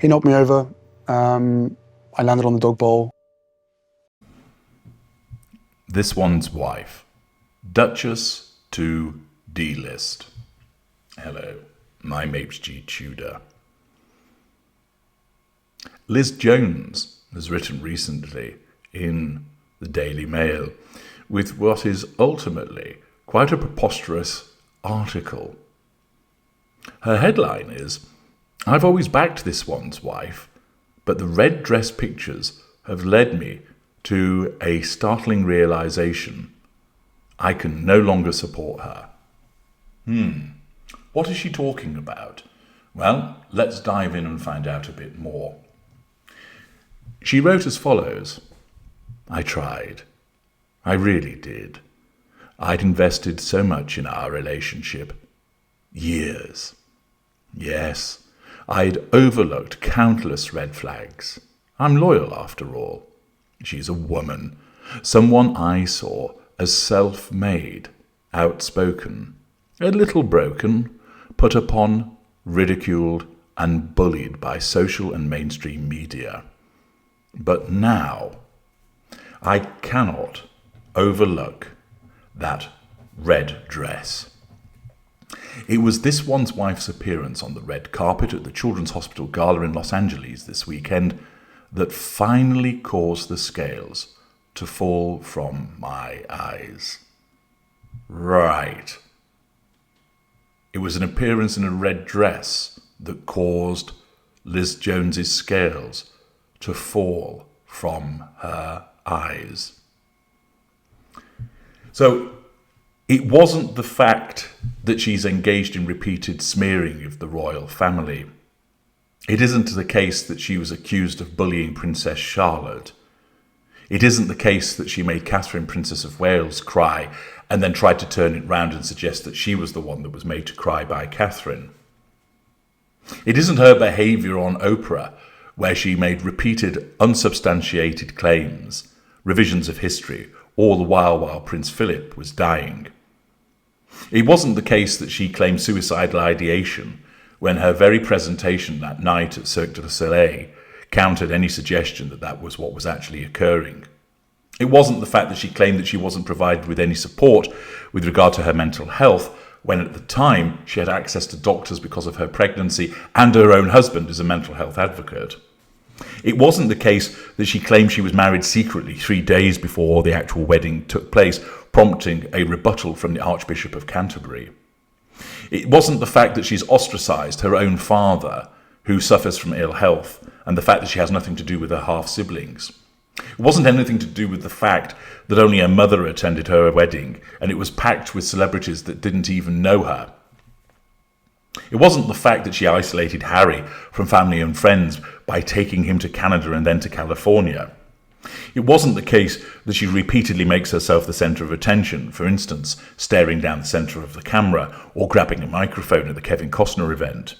He knocked me over. I landed on the dog bowl. This one's wife, Duchess to D-list. Hello, I'm HG Tudor. Liz Jones has written recently in the Daily Mail with what is ultimately quite a preposterous article. Her headline is, "I've always backed this one's wife, but the red dress pictures have led me to a startling realization. I can no longer support her." What is she talking about? Well, let's dive in and find out a bit more. She wrote as follows: "I tried. I really did. I'd invested so much in our relationship. Years. Yes, I'd overlooked countless red flags. I'm loyal after all. She's a woman, someone I saw as self-made, outspoken, a little broken, put upon, ridiculed, and bullied by social and mainstream media. But now, I cannot overlook that red dress." It was this one's wife's appearance on the red carpet at the Children's Hospital Gala in Los Angeles this weekend that finally caused the scales to fall from my eyes. Right. It was an appearance in a red dress that caused Liz Jones's scales to fall from her eyes. So it wasn't the fact that she's engaged in repeated smearing of the royal family. It isn't the case that she was accused of bullying Princess Charlotte. It isn't the case that she made Catherine, Princess of Wales, cry and then tried to turn it round and suggest that she was the one that was made to cry by Catherine. It isn't her behaviour on Oprah, where she made repeated unsubstantiated claims, revisions of history, all the while Prince Philip was dying. It wasn't the case that she claimed suicidal ideation when her very presentation that night at Cirque du Soleil countered any suggestion that that was what was actually occurring. It wasn't the fact that she claimed that she wasn't provided with any support with regard to her mental health, when at the time she had access to doctors because of her pregnancy and her own husband is a mental health advocate. It wasn't the case that she claimed she was married secretly 3 days before the actual wedding took place, prompting a rebuttal from the Archbishop of Canterbury. It wasn't the fact that she's ostracised her own father, who suffers from ill health, and the fact that she has nothing to do with her half-siblings. It wasn't anything to do with the fact that only her mother attended her wedding, and it was packed with celebrities that didn't even know her. It wasn't the fact that she isolated Harry from family and friends by taking him to Canada and then to California. It wasn't the case that she repeatedly makes herself the centre of attention, for instance, staring down the centre of the camera or grabbing a microphone at the Kevin Costner event.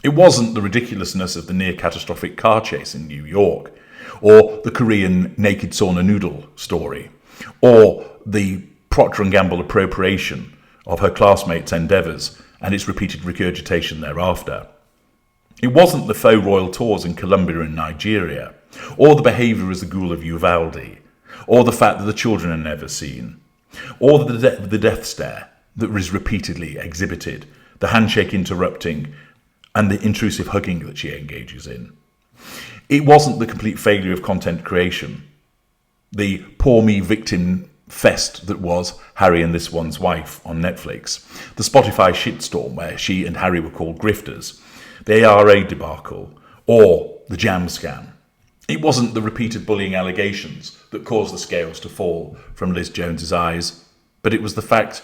It wasn't the ridiculousness of the near-catastrophic car chase in New York, or the Korean naked sauna noodle story, or the Procter & Gamble appropriation of her classmates' endeavours and its repeated regurgitation thereafter. It wasn't the faux royal tours in Colombia and Nigeria, or the behaviour as the ghoul of Uvalde, or the fact that the children are never seen, or the death stare that was repeatedly exhibited, the handshake interrupting, and the intrusive hugging that she engages in. It wasn't the complete failure of content creation, the poor me victim fest that was Harry and This One's Wife on Netflix, the Spotify shitstorm where she and Harry were called grifters, the ARA debacle, or the jam scam. It wasn't the repeated bullying allegations that caused the scales to fall from Liz Jones's eyes, but it was the fact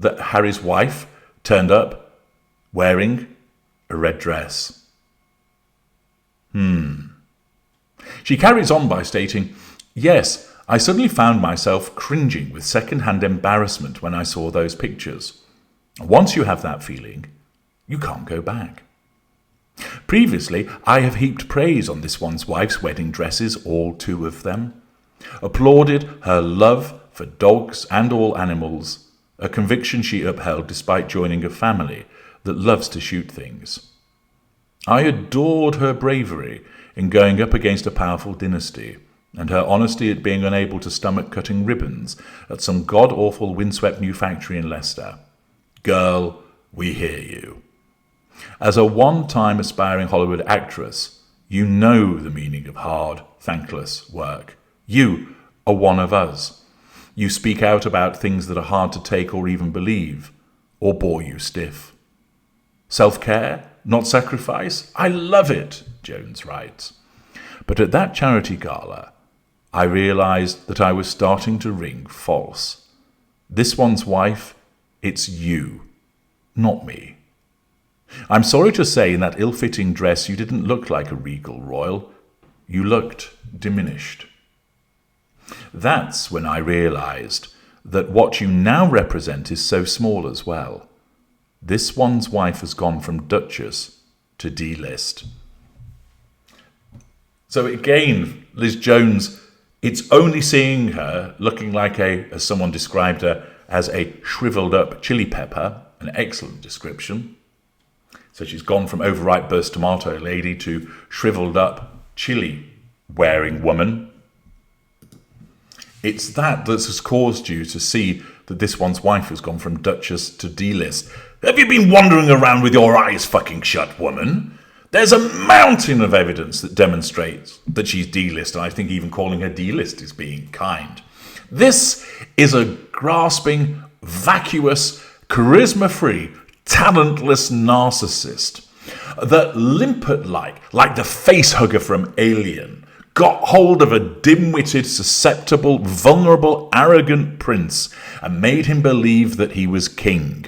that Harry's wife turned up wearing a red dress. She carries on by stating, "Yes, I suddenly found myself cringing with second-hand embarrassment when I saw those pictures. Once you have that feeling, you can't go back. Previously, I have heaped praise on This One's Wife's wedding dresses, all 2 of them, applauded her love for dogs and all animals, a conviction she upheld despite joining a family that loves to shoot things. I adored her bravery in going up against a powerful dynasty, and her honesty at being unable to stomach cutting ribbons at some god-awful windswept new factory in Leicester. Girl, we hear you. As a one-time aspiring Hollywood actress, you know the meaning of hard, thankless work. You are one of us. You speak out about things that are hard to take or even believe, or bore you stiff. Self-care, not sacrifice? I love it, Jones writes. But at that charity gala, I realised that I was starting to ring false. This one's wife, it's you, not me. I'm sorry to say in that ill-fitting dress you didn't look like a regal royal. You looked diminished. That's when I realised that what you now represent is so small as well. This one's wife has gone from Duchess to D-list. So again, Liz Jones, it's only seeing her looking like as someone described her, as a shriveled up chili pepper, an excellent description. So she's gone from overripe burst tomato lady to shriveled up chili wearing woman. It's that has caused you to see that this one's wife has gone from Duchess to D-list. Have you been wandering around with your eyes fucking shut, woman? There's a mountain of evidence that demonstrates that she's D-list, and I think even calling her D-list is being kind. This is a grasping, vacuous, charisma-free, talentless narcissist that limpet-like the face-hugger from Alien, got hold of a dim-witted, susceptible, vulnerable, arrogant prince and made him believe that he was king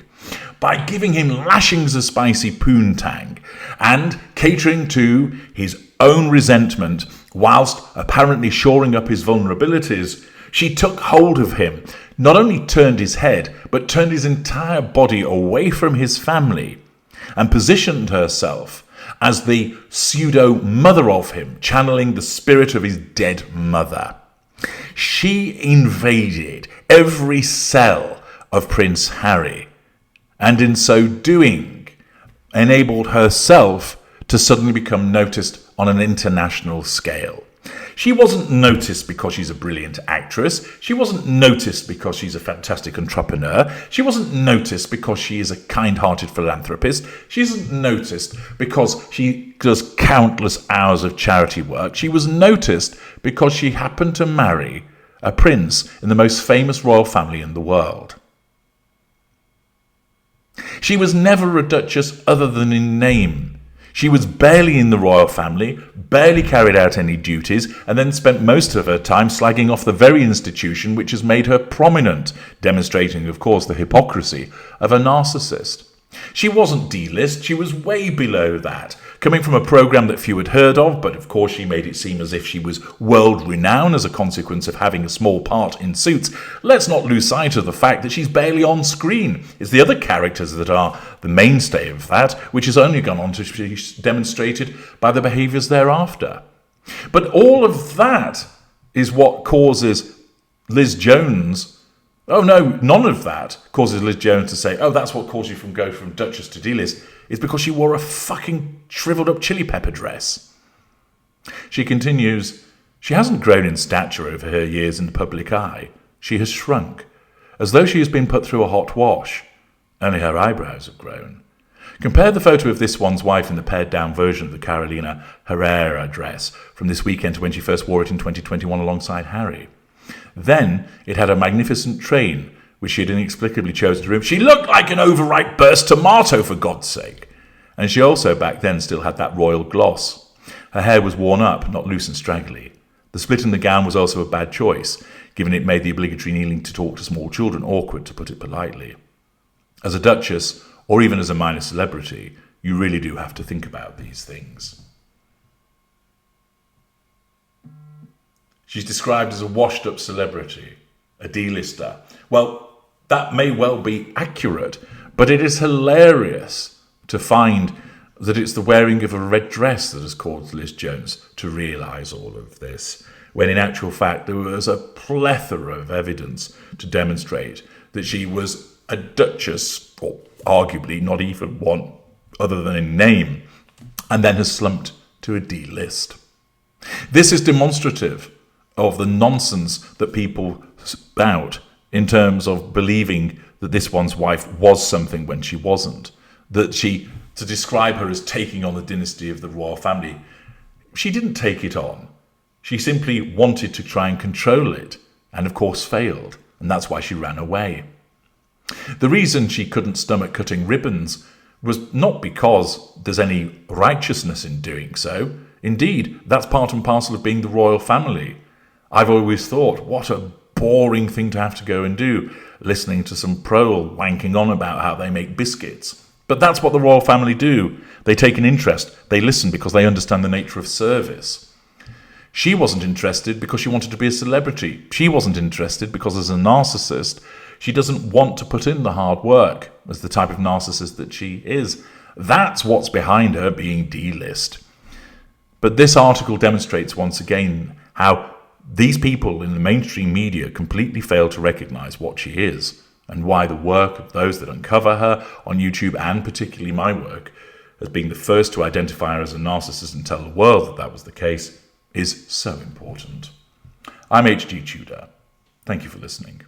by giving him lashings of spicy poontang and catering to his own resentment whilst apparently shoring up his vulnerabilities. She took hold of him, not only turned his head, but turned his entire body away from his family and positioned herself as the pseudo-mother of him, channeling the spirit of his dead mother. She invaded every cell of Prince Harry, and in so doing, enabled herself to suddenly become noticed on an international scale. She wasn't noticed because she's a brilliant actress. She wasn't noticed because she's a fantastic entrepreneur. She wasn't noticed because she is a kind-hearted philanthropist. She isn't noticed because she does countless hours of charity work. She was noticed because she happened to marry a prince in the most famous royal family in the world. She was never a duchess other than in name. She was barely in the royal family, barely carried out any duties, and then spent most of her time slagging off the very institution which has made her prominent, demonstrating, of course, the hypocrisy of a narcissist. She wasn't D-list, she was way below that, coming from a programme that few had heard of, but of course she made it seem as if she was world-renowned as a consequence of having a small part in Suits. Let's not lose sight of the fact that she's barely on screen. It's the other characters that are the mainstay of that, which has only gone on to be demonstrated by the behaviours thereafter. But all of that is what causes Liz Jones... Oh no, none of that causes Liz Jones to say, oh, that's what caused you from go from Duchess to D-list. It's because she wore a fucking shriveled up chili pepper dress. She continues, she hasn't grown in stature over her years in the public eye. She has shrunk, as though she has been put through a hot wash. Only her eyebrows have grown. Compare the photo of this one's wife in the pared-down version of the Carolina Herrera dress from this weekend to when she first wore it in 2021 alongside Harry. Then it had a magnificent train, which she had inexplicably chosen to remove. She looked like an overripe burst tomato, for God's sake. And she also, back then, still had that royal gloss. Her hair was worn up, not loose and straggly. The split in the gown was also a bad choice, given it made the obligatory kneeling to talk to small children awkward, to put it politely. As a duchess, or even as a minor celebrity, you really do have to think about these things. She's described as a washed-up celebrity, a D-lister. Well, that may well be accurate, but it is hilarious to find that it's the wearing of a red dress that has caused Liz Jones to realise all of this, when in actual fact there was a plethora of evidence to demonstrate that she was a duchess, or arguably not even one other than in name, and then has slumped to a D list. This is demonstrative of the nonsense that people spout in terms of believing that this one's wife was something when she wasn't. To describe her as taking on the dynasty of the royal family, she didn't take it on. She simply wanted to try and control it, and of course failed, and that's why she ran away. The reason she couldn't stomach cutting ribbons was not because there's any righteousness in doing so. Indeed, that's part and parcel of being the royal family. I've always thought, what a boring thing to have to go and do, listening to some prole wanking on about how they make biscuits. But that's what the royal family do. They take an interest. They listen because they understand the nature of service. She wasn't interested because she wanted to be a celebrity. She wasn't interested because, as a narcissist, she doesn't want to put in the hard work as the type of narcissist that she is. That's what's behind her being D-list. But this article demonstrates once again how these people in the mainstream media completely fail to recognize what she is, and why the work of those that uncover her on YouTube, and particularly my work, as being the first to identify her as a narcissist and tell the world that that was the case, is so important. I'm HG Tudor. Thank you for listening.